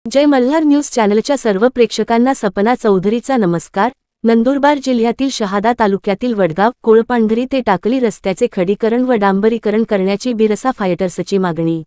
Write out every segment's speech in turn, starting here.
जय Malhar news चॅनलच्या सर्व प्रेक्षकांना सपना चौधरीचा नमस्कार। नंदुरबार जिल्ह्यातील शहादा तालुक्यातील वडगाव कोळपांढरी ते टाकली रस्त्याचे खडीकरण व डांबरीकरण करण्याची बिरसा फायटर्सची मागणी।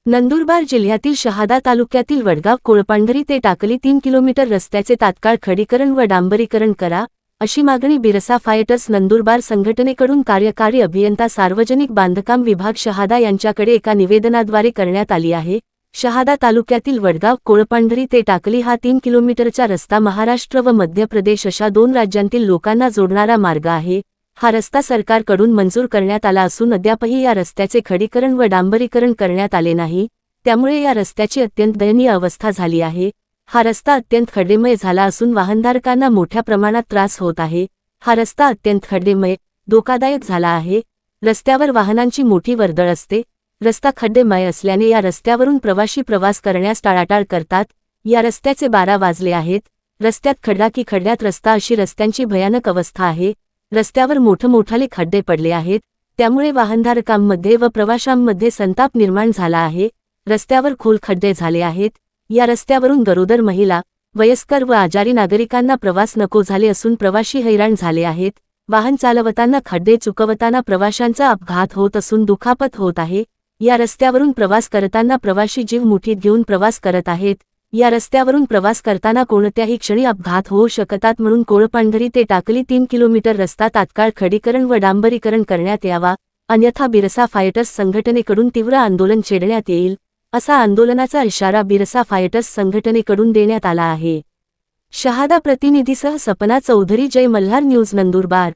नंदुरबार जिल्ह्यातील शहादा तालुक्यातील वडगाव कोळपांढरी ते टाकली 3 किलोमीटर रस्त्याचे तात्काळ खडीकरण व डांबरीकरण करा, अशी मागणी बिरसा फायटर्स नंदुरबार संघटनेकडून कार्यकारी अभियंता सार्वजनिक बांधकाम विभाग शहादा यांच्याकडे एका निवेदनाद्वारे करण्यात आली आहे। शहादा तालुक्यातील वडगाव कोळपांढरी ते टाकली हा 3 किलोमीटरचा रस्ता महाराष्ट्र व मध्य प्रदेश अशा 2 राज्यांतील लोकांना जोडणारा मार्ग आहे। हा रस्ता सरकारकडून मंजूर करण्यात आला असून अद्यापही या रस्त्याचे खडीकरण व डांबरीकरण करण्यात आले नाही, त्यामुळे या रस्त्याची अत्यंत दयनीय अवस्था झाली आहे। हा रस्ता अत्यंत खड्डेमय झाला असून वाहनधारकांना मोठ्या प्रमाणात त्रास होत आहे। हा रस्ता अत्यंत खड्डेमय, धोकादायक झाला आहे। रस्त्यावर वाहनांची मोठी वर्दळ असते। रस्ता खड्डेमय असल्याने या रस्त्यावरून प्रवासी प्रवास करण्यास टाळाटाळ करतात। या रस्त्याचे 12 वाजले आहेत। रस्त्यात खड्डा की खड्ड्यात रस्ता अशी रस्त्यांची भयानक अवस्था आहे। रस्त्यावर मोठमोठाले खड्डे पडले आहेत, त्यामुळे वाहनधारकांमध्ये व प्रवाशांमध्ये संताप निर्माण झाला आहे। रस्त्यावर खोल खड्डे झाले आहेत। या रस्त्यावरून गरोदर महिला, वयस्कर व आजारी नागरिकांना प्रवास नको झाले असून प्रवासी हैराण झाले आहेत। वाहन चालवताना खड्डे चुकवताना प्रवाशांचा अपघात होत असून दुखापत होत आहे। या रस्त्यावरून प्रवास करताना प्रवासी जीव मुठीत घेऊन प्रवास करत आहेत। या रस्त्यावरून प्रवास करताना कोणत्याही क्षणी अपघात होऊ शकतात, म्हणून कोळपांढरी ते टाकली 3 किलोमीटर रस्ता तात्काळ खडीकरण व डांबरीकरण करण्यात यावा, अन्यथा बिरसा फायटर्स संघटनेकडून तीव्र आंदोलन छेडण्यात येईल, असा आंदोलनाचा इशारा बिरसा फायटर्स संघटनेकडून देण्यात आला आहे। शहादा प्रतिनिधीसह सपना चौधरी, जय मल्हार न्यूज नंदुरबार।